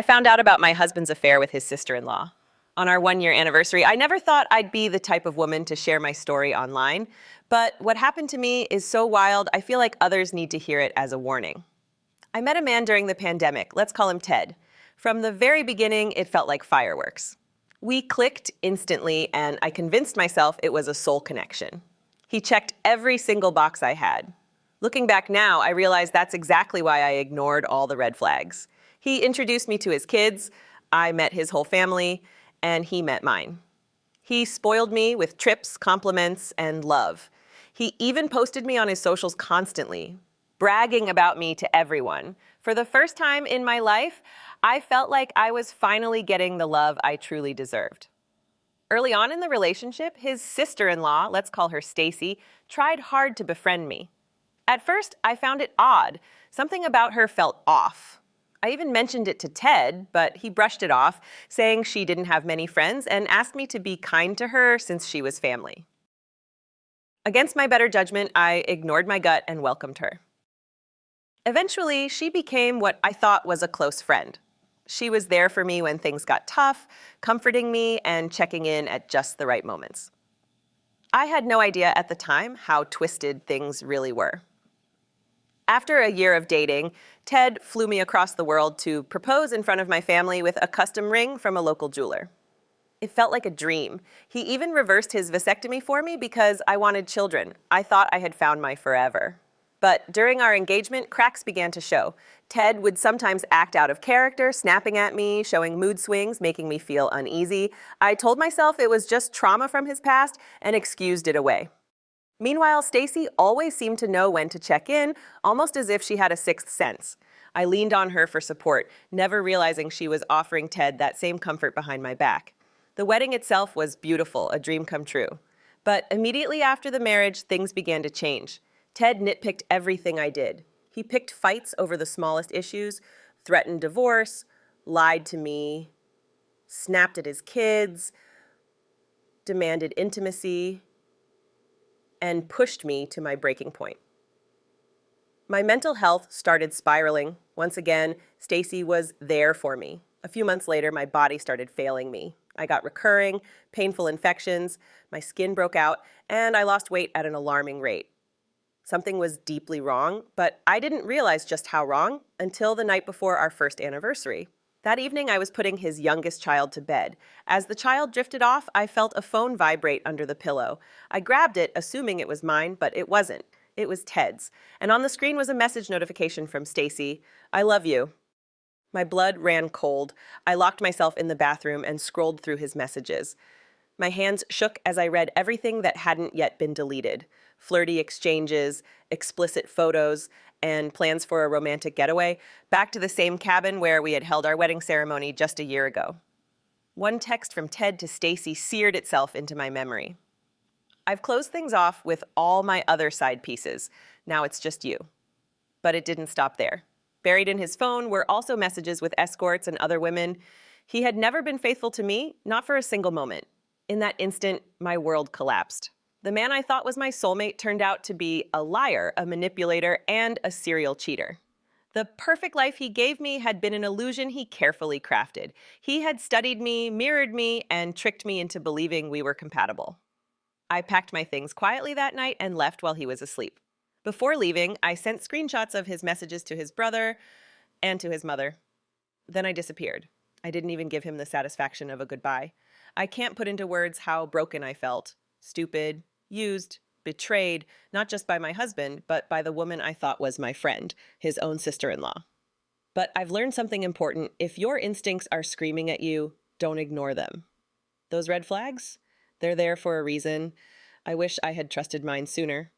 I found out about my husband's affair with his sister-in-law. On our 1-year anniversary, I never thought I'd be the type of woman to share my story online, but what happened to me is so wild, I feel like others need to hear it as a warning. I met a man during the pandemic, let's call him Ted. From the very beginning, it felt like fireworks. We clicked instantly, and I convinced myself it was a soul connection. He checked every single box I had. Looking back now, I realize that's exactly why I ignored all the red flags. He introduced me to his kids, I met his whole family, and he met mine. He spoiled me with trips, compliments, and love. He even posted me on his socials constantly, bragging about me to everyone. For the first time in my life, I felt like I was finally getting the love I truly deserved. Early on in the relationship, his sister-in-law, let's call her Stacy, tried hard to befriend me. At first, I found it odd. Something about her felt off. I even mentioned it to Ted, but he brushed it off, saying she didn't have many friends and asked me to be kind to her since she was family. Against my better judgment, I ignored my gut and welcomed her. Eventually, she became what I thought was a close friend. She was there for me when things got tough, comforting me and checking in at just the right moments. I had no idea at the time how twisted things really were. After a year of dating, Ted flew me across the world to propose in front of my family with a custom ring from a local jeweler. It felt like a dream. He even reversed his vasectomy for me because I wanted children. I thought I had found my forever. But during our engagement, cracks began to show. Ted would sometimes act out of character, snapping at me, showing mood swings, making me feel uneasy. I told myself it was just trauma from his past and excused it away. Meanwhile, Stacy always seemed to know when to check in, almost as if she had a sixth sense. I leaned on her for support, never realizing she was offering Ted that same comfort behind my back. The wedding itself was beautiful, a dream come true. But immediately after the marriage, things began to change. Ted nitpicked everything I did. He picked fights over the smallest issues, threatened divorce, lied to me, snapped at his kids, demanded intimacy, and pushed me to my breaking point. My mental health started spiraling. Once again, Stacy was there for me. A few months later, my body started failing me. I got recurring, painful infections, my skin broke out, and I lost weight at an alarming rate. Something was deeply wrong, but I didn't realize just how wrong until the night before our first anniversary. That evening, I was putting his youngest child to bed. As the child drifted off, I felt a phone vibrate under the pillow. I grabbed it, assuming it was mine, but it wasn't. It was Ted's. And on the screen was a message notification from Stacy. "I love you." My blood ran cold. I locked myself in the bathroom and scrolled through his messages. My hands shook as I read everything that hadn't yet been deleted. Flirty exchanges, explicit photos, and plans for a romantic getaway, back to the same cabin where we had held our wedding ceremony just a year ago. One text from Ted to Stacy seared itself into my memory. "I've closed things off with all my other side pieces. Now it's just you." But it didn't stop there. Buried in his phone were also messages with escorts and other women. He had never been faithful to me, not for a single moment. In that instant, my world collapsed. The man I thought was my soulmate turned out to be a liar, a manipulator, and a serial cheater. The perfect life he gave me had been an illusion he carefully crafted. He had studied me, mirrored me, and tricked me into believing we were compatible. I packed my things quietly that night and left while he was asleep. Before leaving, I sent screenshots of his messages to his brother and to his mother. Then I disappeared. I didn't even give him the satisfaction of a goodbye. I can't put into words how broken I felt. Stupid, used, betrayed, not just by my husband, but by the woman I thought was my friend, his own sister-in-law. But I've learned something important. If your instincts are screaming at you, don't ignore them. Those red flags? They're there for a reason. I wish I had trusted mine sooner.